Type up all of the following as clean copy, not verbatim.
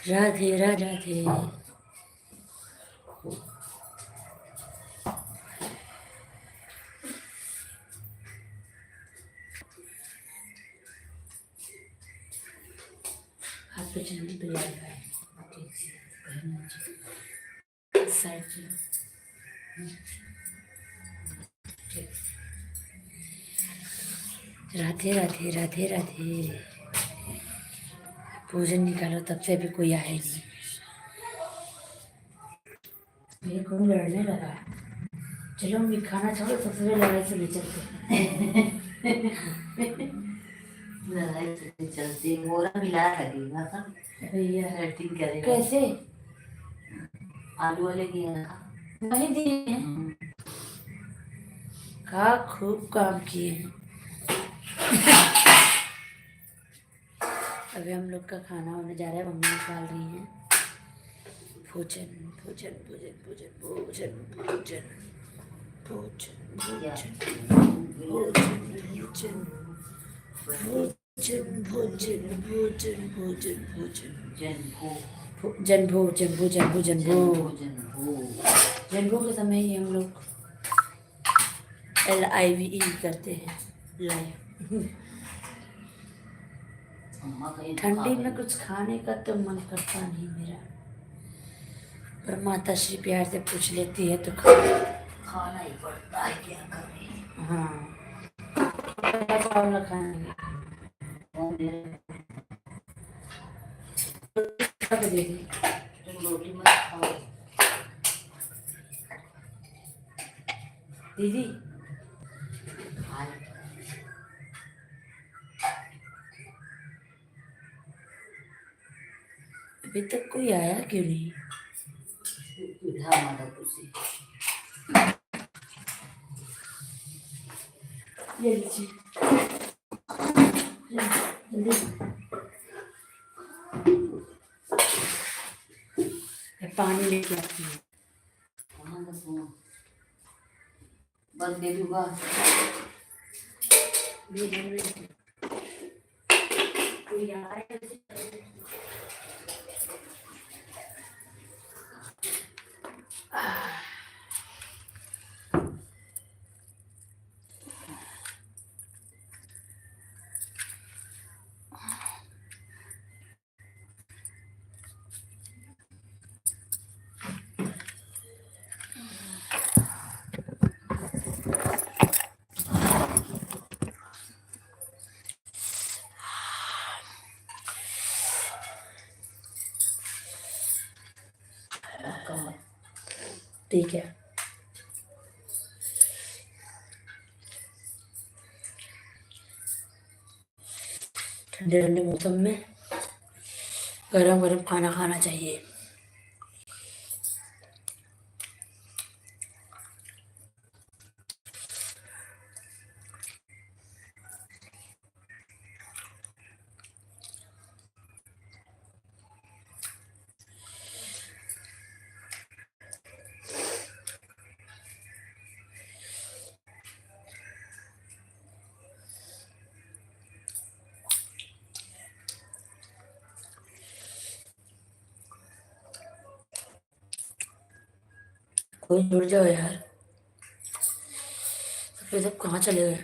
राधे राधे। हाथ पे चलने तो याद है ठीक से साइड से ठीक। राधे राधे राधे राधे। भोजन निकालो तब से अभी कोई आया नहीं। मेरे को लड़ने लगा। चलो मैं खाना छोड़ो सबसे पहले लड़ाई से ले चलते। लड़ाई से चलती मोरा मिला लगेगा भैया एक्टिंग करेगा कैसे आलू वाले दिए ना नहीं दिए हैं का खूब काम किए हैं। अभी हम लोग का खाना होने जा रहा है। मम्मी निकाल रही हैं भोजन भोजन भोजन भोजन भोजन भोजन भोजन भोजन भोजन भोजन भोजन भोजन भोजन जन्भो जन्भो जन्भो जन्भो जन्भो के समय ही हम लोग LIVE करते हैं लाइव। ठंडी में कुछ खाने का तो मन करता नहीं मेरा, पर माता श्री प्यार से पूछ लेती है तो खाना ही पड़ता है क्या करें। हाँ चावल खाएंगे तुम रोटी मत खाओ दीदी। अभी तक कोई आया क्यों नहीं? ले लीजिए पानी लेके आती हूँ। बस दे दूंगा कोई आया ठीक है। ठंडे ठंडे मौसम में गरम गरम खाना खाना चाहिए। कोई जुड़ जाओ यार। फिर सब कहाँ चले गए?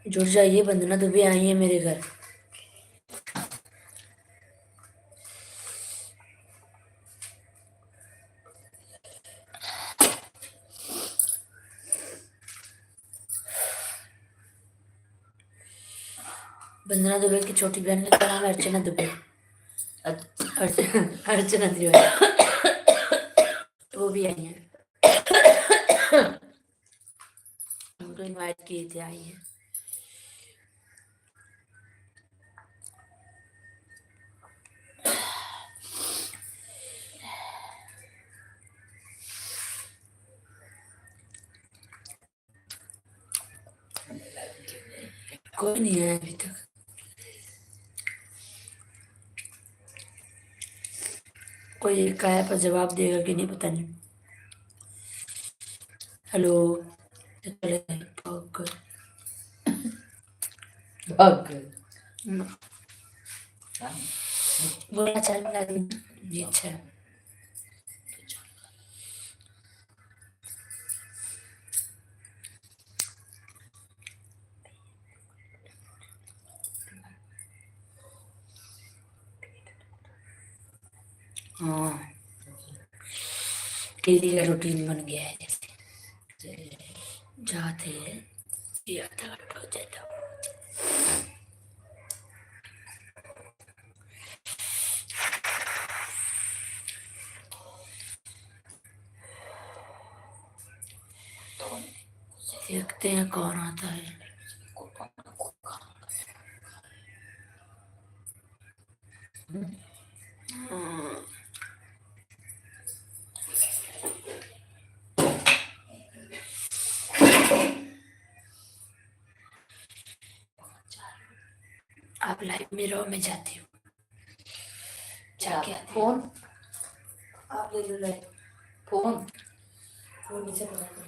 जुड़ जाइए। वंदना दुबे आई है मेरे घर। वंदना दुबे की छोटी बहन का नाम है अर्चना दुबे। अर्चना दुबे वो भी आई है। उनको इनवाइट किए थे, आई है। कोई नहीं आया अभी तक। कोई काय पर जवाब देगा कि नहीं पता नहीं। हेलो, चले गए, भाग गए। भाग गए। वो अच्छा लगा जी, अच्छा। हाँ, डेली का रूटीन बन गया है जैसे जाते हैं ये आधा घंटा हो जाता। देखते हैं कौन आता है। हाँ, आप लाइव में रहो, मैं जाती हूँ। जाके आती हूँ। फोन आप ले लो लाइव। फोन फोन नीचे लगा दो।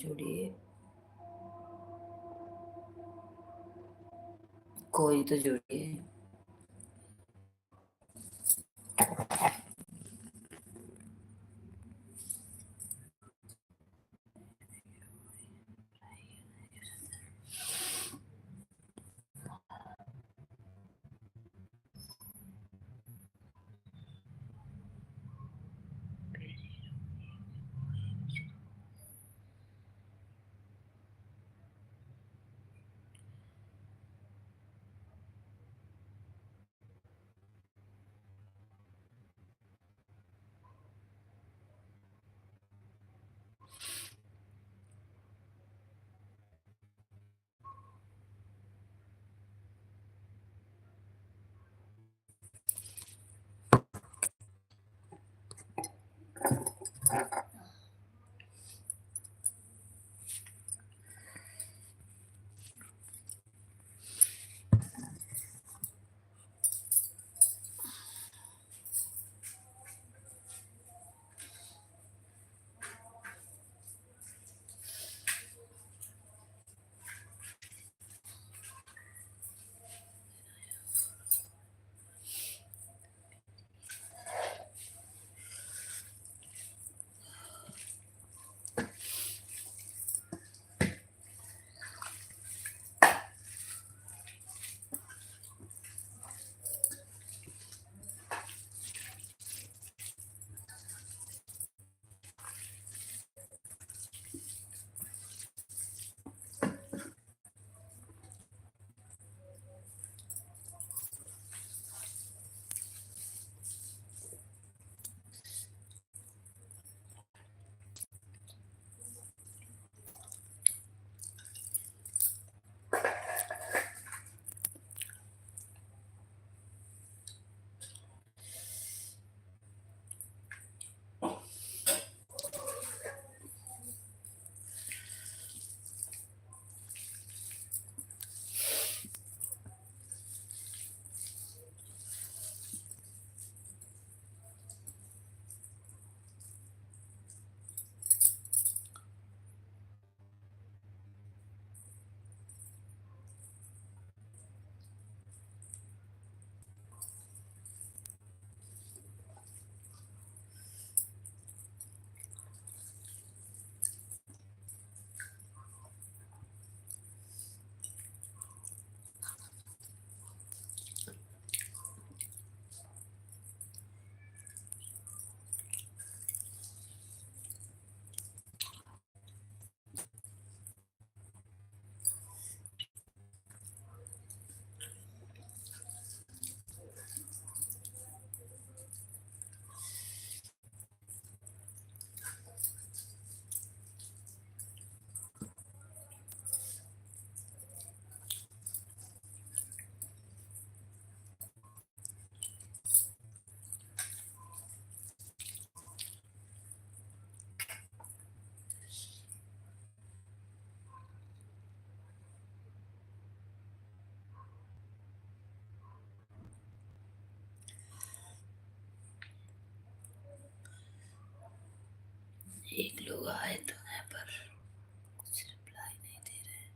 जोड़िए, कोई तो जोड़िए। एक लोग आए तो हैं पर कुछ रिप्लाई नहीं दे रहे।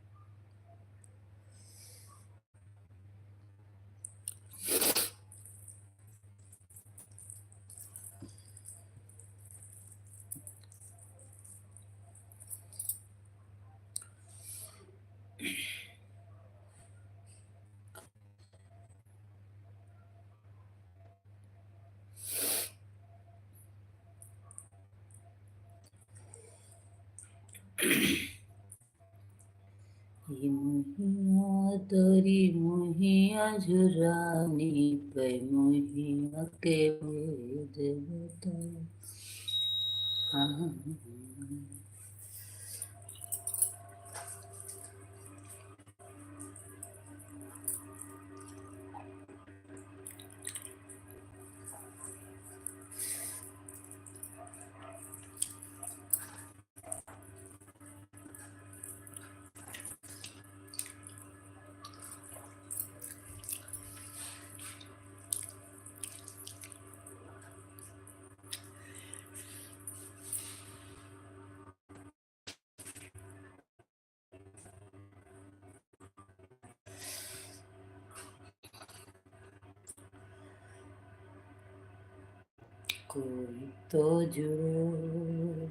ये मुहिया तोरी मुहिया झुरानी पे मुहिया के भेद बता। हाँ कोई तो जुड़ो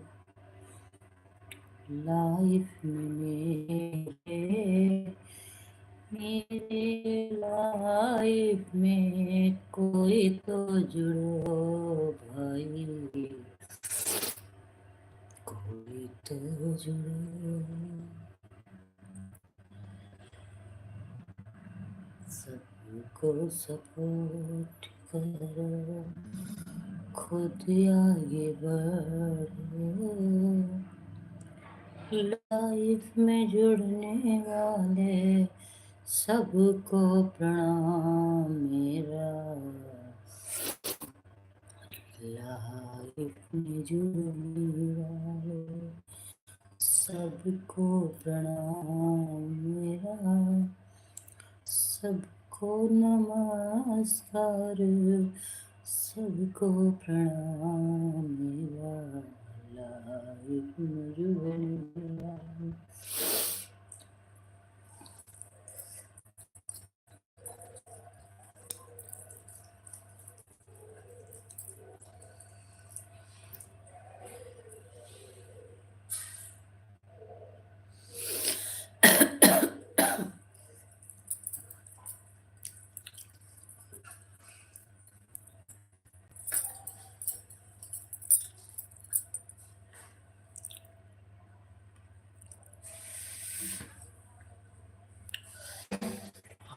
लाइफ में मेरे लाइफ में कोई तो जुड़ो भाई, कोई तो जुड़ो। सबको सपोर्ट करो, खुद आगे बढ़ो। लाइफ में जुड़ने वाले सबको प्रणाम मेरा। लाइफ में जुड़ने वाले सबको प्रणाम मेरा। सबको नमस्कार, सबको प्रणाम मेरा। लाइफ में जुड़ने वाले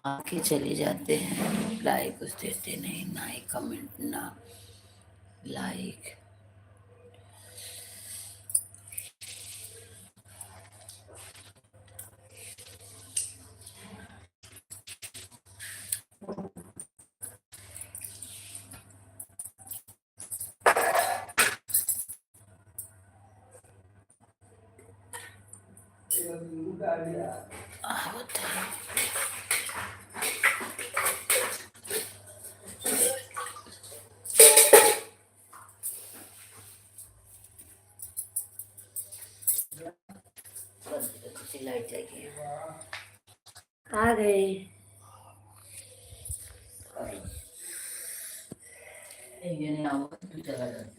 आके चले जाते हैं, लाइक कुछ देते नहीं, ना ही कमेंट ना लाइक। लाइट जाएगी, आ गए। ये नहीं आऊंगा तो चला जाता।